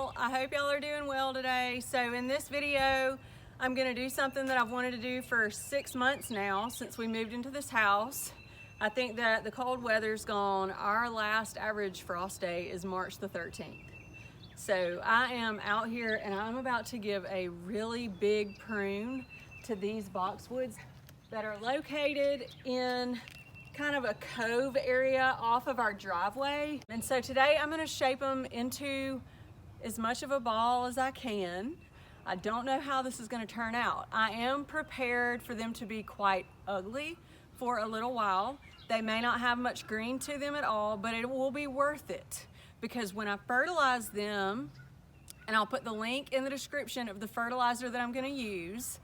y'all. I hope y'all are doing well today. So in this video, I'm gonna do something that I've wanted to do for 6 months now since we moved into this house. I think that the cold weather's gone. Our last average frost day is March the 13th. So I am out here and I'm about to give a really big prune to these boxwoods that are located in kind of a cove area off of our driveway. And so today I'm gonna shape them into as much of a ball as I can. I don't know how this is gonna turn out. I am prepared for them to be quite ugly for a little while. They may not have much green to them at all, but it will be worth it because when I fertilize them, and I'll put the link in the description of the fertilizer that I'm gonna use,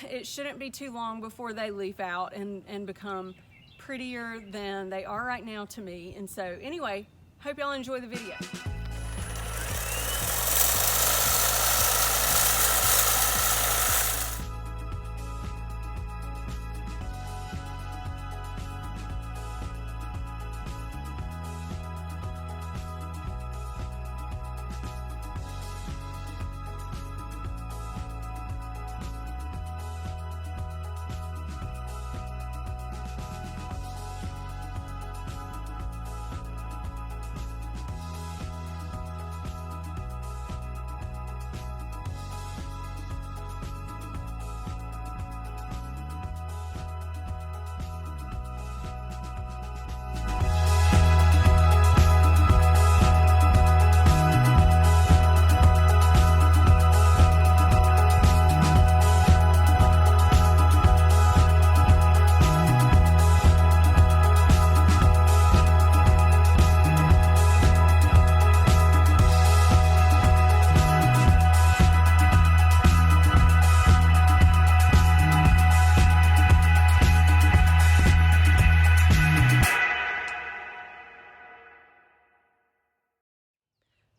it shouldn't be too long before they leaf out and become prettier than they are right now to me. And so anyway, hope y'all enjoy the video.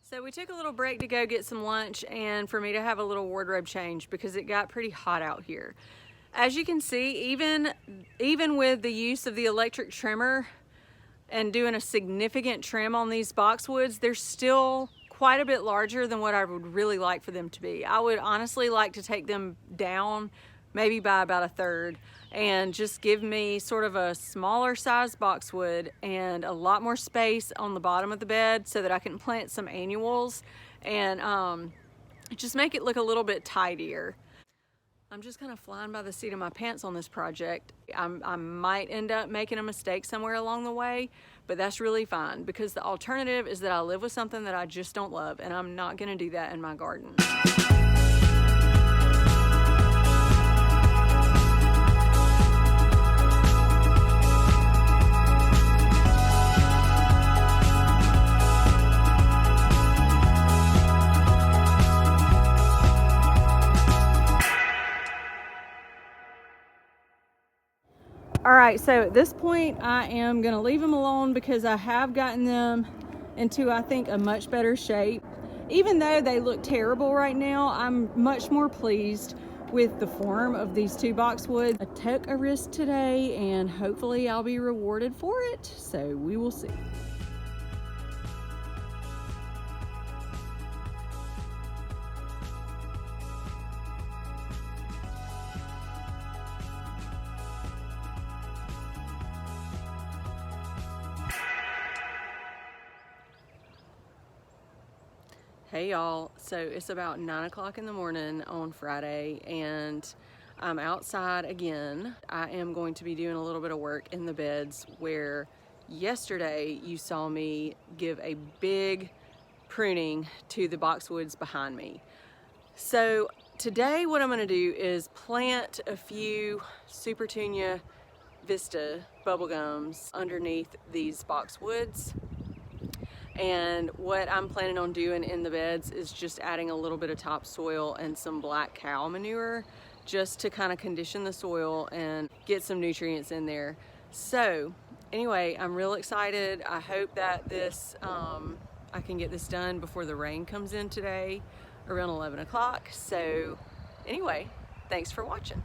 So we took a little break to go get some lunch and for me to have a little wardrobe change because it got pretty hot out here. As you can see, even with the use of the electric trimmer and doing a significant trim on these boxwoods, they're still quite a bit larger than what I would really like for them to be. I would honestly like to take them down maybe by about a third and just give me sort of a smaller size boxwood and a lot more space on the bottom of the bed so that I can plant some annuals and just make it look a little bit tidier. I'm just kind of flying by the seat of my pants on this project. I might end up making a mistake somewhere along the way, but that's really fine because the alternative is that I live with something that I just don't love, and I'm not gonna do that in my garden. All right, so at this point, I am gonna leave them alone because I have gotten them into, I think, a much better shape. Even though they look terrible right now, I'm much more pleased with the form of these two boxwoods. I took a risk today and hopefully I'll be rewarded for it, so we will see. Hey y'all, so it's about 9 o'clock in the morning on Friday and I'm outside again. I am going to be doing a little bit of work in the beds where yesterday you saw me give a big pruning to the boxwoods behind me. So today what I'm gonna do is plant a few Supertunia Vista bubblegums underneath these boxwoods. And what I'm planning on doing in the beds is just adding a little bit of topsoil and some black cow manure just to kind of condition the soil and get some nutrients in there. So anyway, I'm real excited. I hope that this, I can get this done before the rain comes in today around 11 o'clock. So anyway, thanks for watching.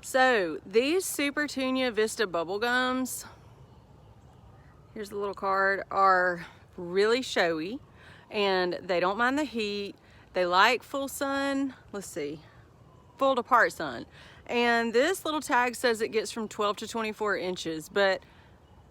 So these Supertunia Vista bubblegums, here's a little card, are really showy and they don't mind the heat. They like full sun, let's see, full to part sun. And this little tag says it gets from 12 to 24 inches, but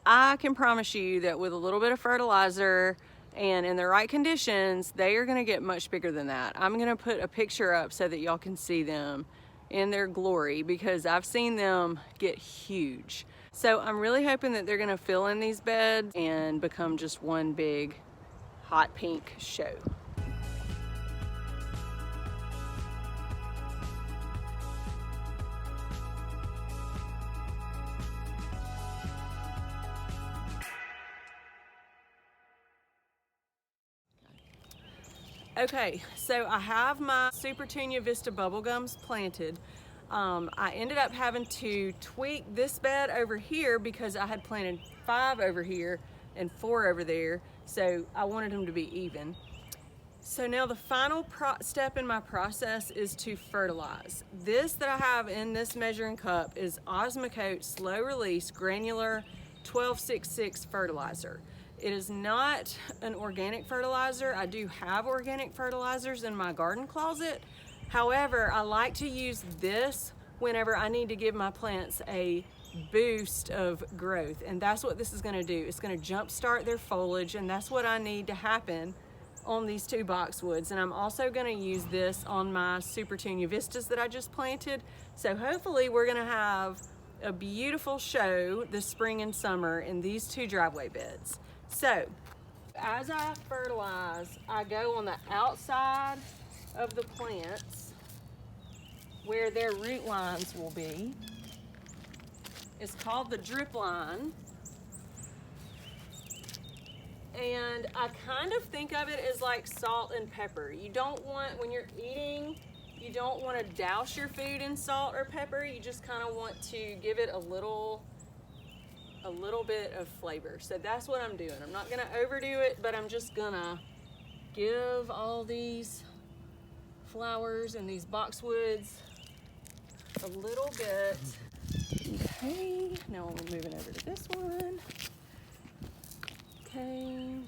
I can promise you that with a little bit of fertilizer and in the right conditions, they are gonna get much bigger than that. I'm gonna put a picture up so that y'all can see them in their glory, because I've seen them get huge. So I'm really hoping that they're gonna fill in these beds and become just one big hot pink show. Okay, so I have my Supertunia Vista bubblegums planted. I ended up having to tweak this bed over here because I had planted 5 over here and 4 over there, so I wanted them to be even. So now the final step in my process is to fertilize. This that I have in this measuring cup is Osmocote slow release granular 1266 fertilizer. It is not an organic fertilizer. I do have organic fertilizers in my garden closet. However, I like to use this whenever I need to give my plants a boost of growth. And that's what this is gonna do. It's gonna jumpstart their foliage, and that's what I need to happen on these 2 boxwoods. And I'm also gonna use this on my Supertunia Vistas that I just planted. So hopefully we're gonna have a beautiful show this spring and summer in these 2 driveway beds. So, as I fertilize, I go on the outside of the plants where their root lines will be. It's called the drip line. And I kind of think of it as like salt and pepper. You don't want, when you're eating, you don't want to douse your food in salt or pepper. You just kind of want to give it a little bit of flavor. So that's what I'm doing. I'm not gonna overdo it, but I'm just gonna give all these flowers and these boxwoods a little bit. Okay, now we're moving over to this one. Okay.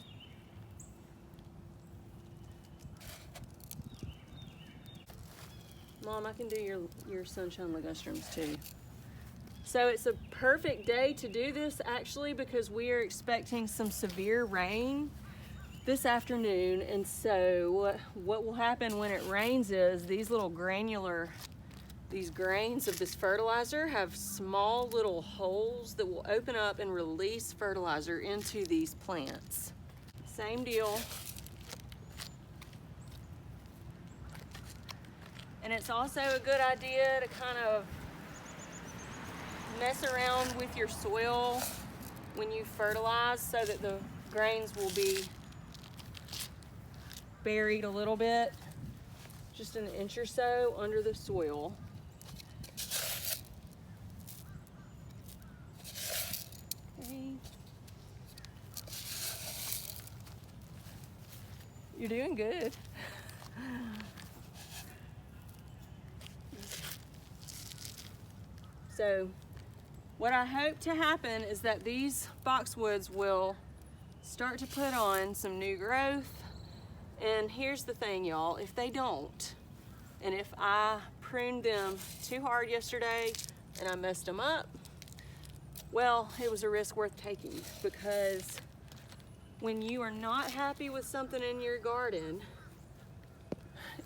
Mom, I can do your sunshine ligustrums too. So it's a perfect day to do this actually, because we are expecting some severe rain this afternoon. And so what will happen when it rains is these little these grains of this fertilizer have small little holes that will open up and release fertilizer into these plants. Same deal. And it's also a good idea to kind of mess around with your soil when you fertilize so that the grains will be buried a little bit, just an inch or so under the soil. Okay. You're doing good. So what I hope to happen is that these boxwoods will start to put on some new growth. And here's the thing, y'all, if they don't, and if I pruned them too hard yesterday and I messed them up, well, it was a risk worth taking, because when you are not happy with something in your garden,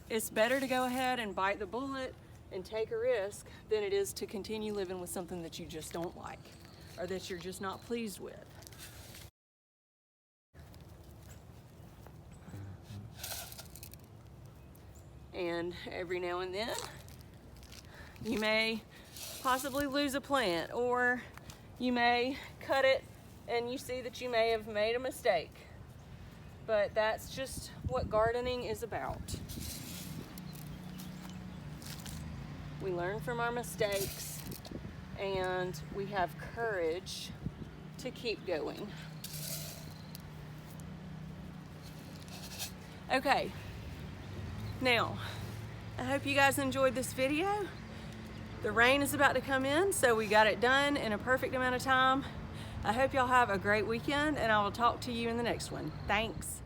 it's better to go ahead and bite the bullet and take a risk than it is to continue living with something that you just don't like or that you're just not pleased with. And every now and then you may possibly lose a plant, or you may cut it and you see that you may have made a mistake. But that's just what gardening is about. We learn from our mistakes and we have courage to keep going. Okay, now I hope you guys enjoyed this video. The rain is about to come in, so we got it done in a perfect amount of time. I hope y'all have a great weekend, and I will talk to you in the next one. Thanks.